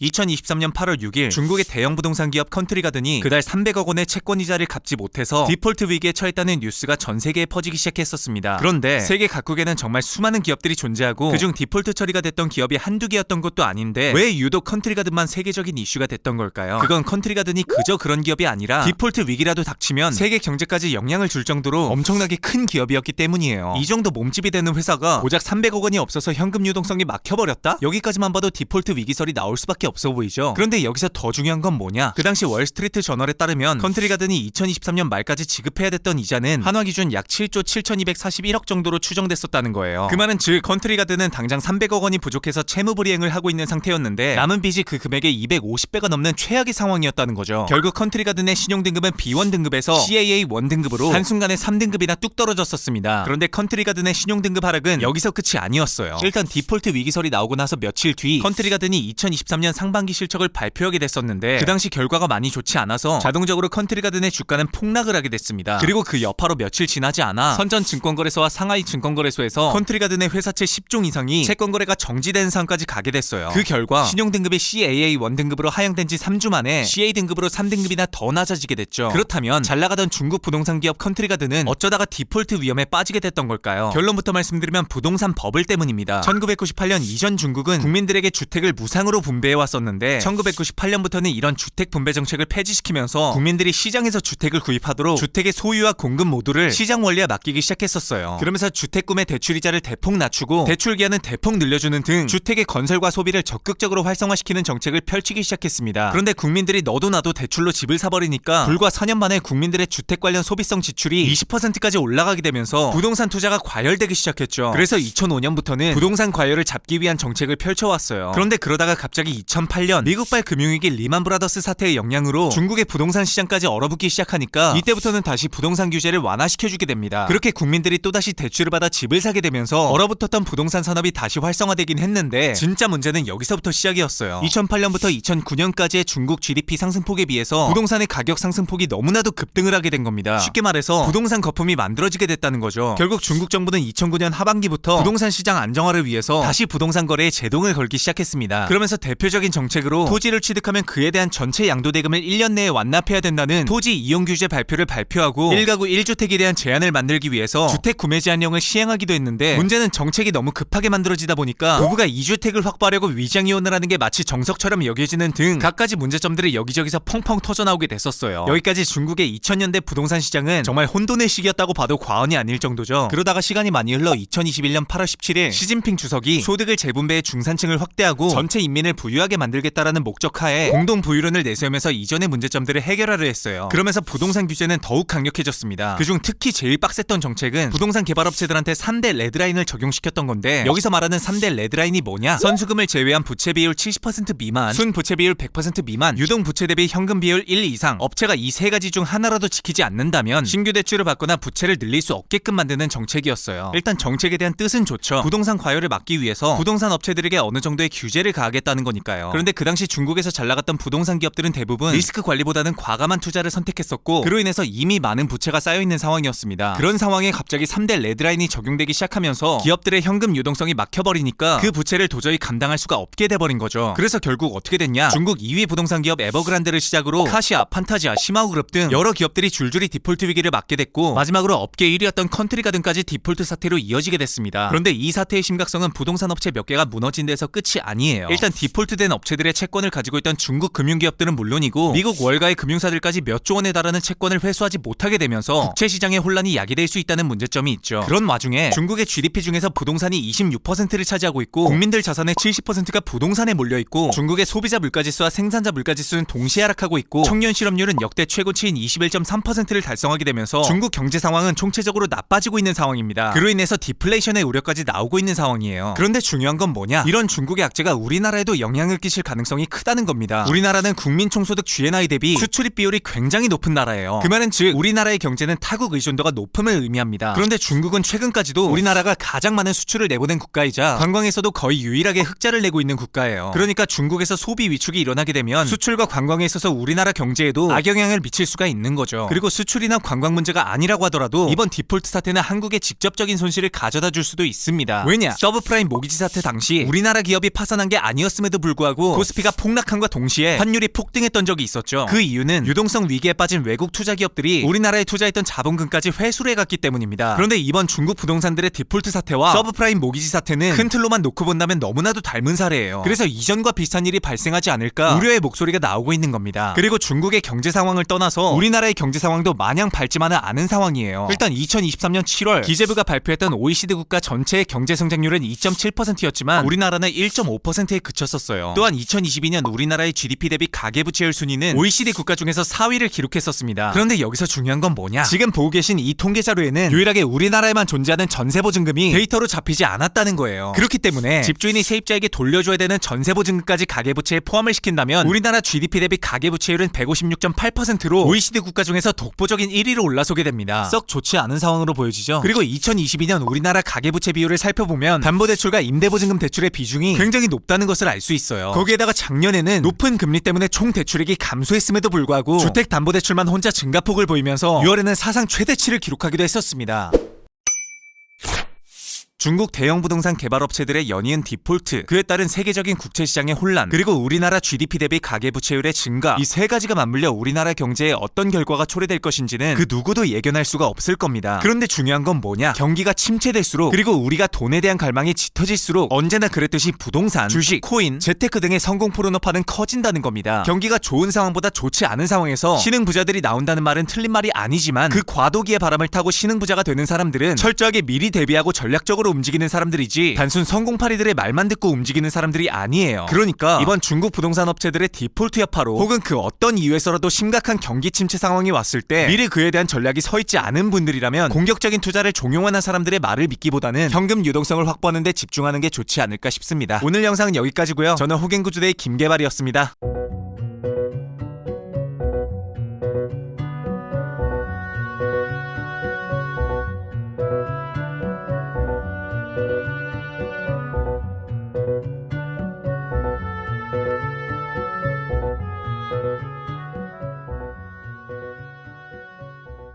2023년 8월 6일 중국의 대형 부동산 기업 컨트리가든이 그달 300억 원의 채권 이자를 갚지 못해서 디폴트 위기에 처했다는 뉴스가 전 세계에 퍼지기 시작했었습니다. 그런데 세계 각국에는 정말 수많은 기업들이 존재하고 그중 디폴트 처리가 됐던 기업이 한두 개였던 것도 아닌데 왜 유독 컨트리가든만 세계적인 이슈가 됐던 걸까요? 그건 컨트리가든이 그저 그런 기업이 아니라 디폴트 위기라도 닥치면 세계 경제까지 영향을 줄 정도로 엄청나게 큰 기업이었기 때문이에요. 이 정도 몸집이 되는 회사가 고작 300억 원이 없어서 현금 유동성이 막혀버렸다? 여기까지만 봐도 디폴트 위기설이 나올 수밖에 없어 보이죠. 그런데 여기서 더 중요한 건 뭐냐? 그 당시 월스트리트 저널에 따르면 컨트리가든이 2023년 말까지 지급해야 됐던 이자는 한화 기준 약 7조 7,241억 정도로 추정됐었다는 거예요. 그 말은 즉 컨트리가든은 당장 300억 원이 부족해서 채무 불이행을 하고 있는 상태였는데 남은 빚이 그 금액의 250배가 넘는 최악의 상황이었다는 거죠. 결국 컨트리가든의 신용등급은 B1 등급에서 CAA1 등급으로 한순간에 3등급이나 뚝 떨어졌었습니다. 그런데 컨트리가든의 신용등급 하락은 여기서 끝이 아니었어요. 일단 디폴트 위기설이 나오고 나서 며칠 뒤 컨트리가든이 2023년 상반기 실적을 발표하게 됐었는데 그 당시 결과가 많이 좋지 않아서 자동적으로 컨트리가든의 주가는 폭락을 하게 됐습니다. 그리고 그 여파로 며칠 지나지 않아 선전증권거래소와 상하이 증권거래소에서 컨트리가든의 회사채 10종 이상이 채권거래가 정지되는 상황까지 가게 됐어요. 그 결과 신용등급이 CAA1 등급으로 하향된 지 3주 만에 CA 등급으로 3등급이나 더 낮아지게 됐죠. 그렇다면 잘나가던 중국 부동산 기업 컨트리가든은 어쩌다가 디폴트 위험에 빠지게 됐던 걸까요? 결론부터 말씀드리면 부동산 버블 때문입니다. 1998년 이전 중국은 국민들에게 주택을 무상으로 분배해 왔었는데 1998년부터는 이런 주택 분배 정책을 폐지시키면서 국민들이 시장에서 주택을 구입하도록 주택의 소유와 공급 모두를 시장 원리에 맡기기 시작했었어요. 그러면서 주택 구매 대출이자를 대폭 낮추고 대출 기한은 대폭 늘려주는 등 주택의 건설과 소비를 적극적으로 활성화시키는 정책을 펼치기 시작했습니다. 그런데 국민들이 너도 나도 대출로 집을 사버리니까 불과 4년 만에 국민들의 주택 관련 소비성 지출이 20%까지 올라가게 되면서 부동산 투자가 과열되기 시작했죠. 그래서 2005년부터는 부동산 과열을 잡기 위한 정책을 펼쳐왔어요. 그런데 그러다가 갑자기 2008년 미국발 금융위기 리만 브라더스 사태의 영향으로 중국의 부동산 시장까지 얼어붙기 시작하니까 이때부터는 다시 부동산 규제를 완화시켜주게 됩니다. 그렇게 국민들이 또다시 대출을 받아 집을 사게 되면서 얼어붙었던 부동산 산업이 다시 활성화되긴 했는데 진짜 문제는 여기서부터 시작이었어요. 2008년부터 2009년까지의 중국 GDP 상승폭에 비해서 부동산의 가격 상승폭이 너무나도 급등을 하게 된 겁니다. 쉽게 말해서 부동산 거품이 만들어지게 됐다는 거죠. 결국 중국 정부는 2009년 하반기부터 부동산 시장 안정화를 위해서 다시 부동산 거래에 제동을 걸기 시작했습니다. 그러면서 대표적인 정책으로 토지를 취득하면 그에 대한 전체 양도대금을 1년 내에 완납해야 된다는 토지 이용 규제 발표를 발표하고 1가구 1주택에 대한 제한을 만들기 위해서 주택 구매 제한령을 시행하기도 했는데 문제는 정책이 너무 급하게 만들어지다 보니까 부부가 2주택을 확보하려고 위장 이혼을 하는 게 마치 정석처럼 여겨지는 등 갖가지 문제점들이 여기저기서 펑펑 터져나오게 됐었어요. 여기까지 중국의 2000년대 부동산 시장은 정말 혼돈의 시기였다고 봐도 과언이 아닐 정도죠. 그러다가 시간이 많이 흘러 2021년 8월 17일 시진핑 주석이 소득을 재분배해 중산층을 확대하고 전체 인민을 부유하게 만들겠다라는 목적하에 공동 부유론을 내세우면서 이전의 문제점들을 해결하려 했어요. 그러면서 부동산 규제는 더욱 강력해졌습니다. 그중 특히 제일 빡셌던 정책은 부동산 개발업체들한테 3대 레드라인을 적용시켰던 건데 여기서 말하는 3대 레드라인이 뭐냐? 선수금을 제외한 부채 비율 70% 미만, 순 부채 비율 100% 미만, 유동 부채 대비 현금 비율 1 이상, 업체가 이 세 가지 중 하나라도 지키지 않는다면 신규 대출을 받거나 부채를 늘릴 수 없게끔 만드는 정책이었어요. 일단 정책에 대한 뜻은 좋죠. 부동산 과열을 막기 위해서 부동산 업체들에게 어느 정도의 규제를 가하겠다는 거니까요. 그런데 그 당시 중국에서 잘 나갔던 부동산 기업들은 대부분 리스크 관리보다는 과감한 투자를 선택했었고 그로 인해서 이미 많은 부채가 쌓여있는 상황이었습니다. 그런 상황에 갑자기 3대 레드라인이 적용되기 시작하면서 기업들의 현금 유동성이 막혀버리니까 그 부채를 도저히 감당할 수가 없게 돼버린 거죠. 그래서 결국 어떻게 됐냐? 중국 2위 부동산 기업 에버그란데를 시작으로 카시아, 판타지아, 시마우그룹 등 여러 기업들이 줄줄이 디폴트 위기를 맞게 됐고 마지막으로 업계 1위였던 컨트리가든까지 디폴트 사태로 이어지게 됐습니다. 그런데 이 사태의 심각성은 부동산 업체 몇 개가 무너진 데서 끝이 아니에요. 일단 디폴트된 업체들의 채권을 가지고 있던 중국 금융기업들은 물론이고 미국 월가의 금융사들까지 몇 조 원에 달하는 채권을 회수하지 못하게 되면서 국채 시장의 혼란이 야기될 수 있다는 문제점이 있죠. 그런 와중에 중국의 GDP 중에서 부동산이 26%를 차지하고 있고 국민들 자산의 70%가 부동산에 몰려있고 중국의 소비자 물가지수와 생산자 물가지수는 동시에 하락하고 있고 청년 실업률은 역대 최고치인 21.3%를 달성하게 되면서 중국 경제 상황은 총체적으로 나빠지고 있는 상황입니다. 그로 인해서 디플레이션의 우려까지 나오고 있는 상황이에요. 그런데 중요한 건 뭐냐? 이런 중국의 악재가 우리나라에도 영향을 끼칠 가능성이 크다는 겁니다. 우리나라는 국민 총소득 GNI 대비 수출입 비율이 굉장히 높은 나라예요. 그 말은 즉 우리나라의 경제는 타국 의존도가 높음을 의미합니다. 그런데 중국은 최근까지도 우리나라가 가장 많은 수출을 내보낸 국가이자 관광에서도 거의 유일하게 흑자를 내고 있는 국가예요. 그러니까 중국에서 소비 위축이 일어나게 되면 수출과 관광에 있어서 우리나라 경제에도 악영향을 미칠 수가 있는 거죠. 그리고 수출이나 관광 문제가 아니라고 하더라도 이번 디폴트 사태는 한국에 직접적인 손실을 가져다 줄 수도 있습니다. 왜냐? 서브프라임 모기지 사태 당시 우리나라 기업이 파산한 게 아니었음에도 불구하고 불구하고 코스피가 폭락함과 동시에 환율이 폭등했던 적이 있었죠. 그 이유는 유동성 위기에 빠진 외국 투자 기업들이 우리나라에 투자했던 자본금까지 회수를 해갔기 때문입니다. 그런데 이번 중국 부동산들의 디폴트 사태와 서브프라임 모기지 사태는 큰 틀로만 놓고 본다면 너무나도 닮은 사례예요. 그래서 이전과 비슷한 일이 발생하지 않을까 우려의 목소리가 나오고 있는 겁니다. 그리고 중국의 경제 상황을 떠나서 우리나라의 경제 상황도 마냥 밝지만은 않은 상황이에요. 일단 2023년 7월 기재부가 발표했던 OECD 국가 전체의 경제 성장률은 2.7%였지만 우리나라는 1.5%에 그쳤었어요. 또한 2022년 우리나라의 GDP 대비 가계부채율 순위는 OECD 국가 중에서 4위를 기록했었습니다. 그런데 여기서 중요한 건 뭐냐? 지금 보고 계신 이 통계 자료에는 유일하게 우리나라에만 존재하는 전세보증금이 데이터로 잡히지 않았다는 거예요. 그렇기 때문에 집주인이 세입자에게 돌려줘야 되는 전세보증금까지 가계부채에 포함을 시킨다면 우리나라 GDP 대비 가계부채율은 156.8%로 OECD 국가 중에서 독보적인 1위로 올라서게 됩니다. 썩 좋지 않은 상황으로 보여지죠. 그리고 2022년 우리나라 가계부채 비율을 살펴보면 담보대출과 임대보증금 대출의 비중이 굉장히 높다는 것을 알 수 있어요. 거기에다가 작년에는 높은 금리 때문에 총 대출액이 감소했음에도 불구하고 주택담보대출만 혼자 증가폭을 보이면서 6월에는 사상 최대치를 기록하기도 했었습니다. 중국 대형 부동산 개발업체들의 연이은 디폴트, 그에 따른 세계적인 국채시장의 혼란, 그리고 우리나라 GDP 대비 가계부채율의 증가, 이 세 가지가 맞물려 우리나라 경제에 어떤 결과가 초래될 것인지는 그 누구도 예견할 수가 없을 겁니다. 그런데 중요한 건 뭐냐? 경기가 침체될수록, 그리고 우리가 돈에 대한 갈망이 짙어질수록 언제나 그랬듯이 부동산, 주식, 코인, 재테크 등의 성공 포르노파는 커진다는 겁니다. 경기가 좋은 상황보다 좋지 않은 상황에서 신흥부자들이 나온다는 말은 틀린 말이 아니지만 그 과도기의 바람을 타고 신흥부자가 되는 사람들은 철저하게 미리 대비하고 전략적으로 움직이는 사람들이지 단순 성공파리들의 말만 듣고 움직이는 사람들이 아니에요. 그러니까 이번 중국 부동산 업체들의 디폴트 여파로 혹은 그 어떤 이유에서라도 심각한 경기 침체 상황이 왔을 때 미리 그에 대한 전략이 서 있지 않은 분들이라면 공격적인 투자를 종용하는 사람들의 말을 믿기보다는 현금 유동성을 확보하는 데 집중하는 게 좋지 않을까 싶습니다. 오늘 영상은 여기까지고요. 저는 호갱구주대의 김개발이었습니다.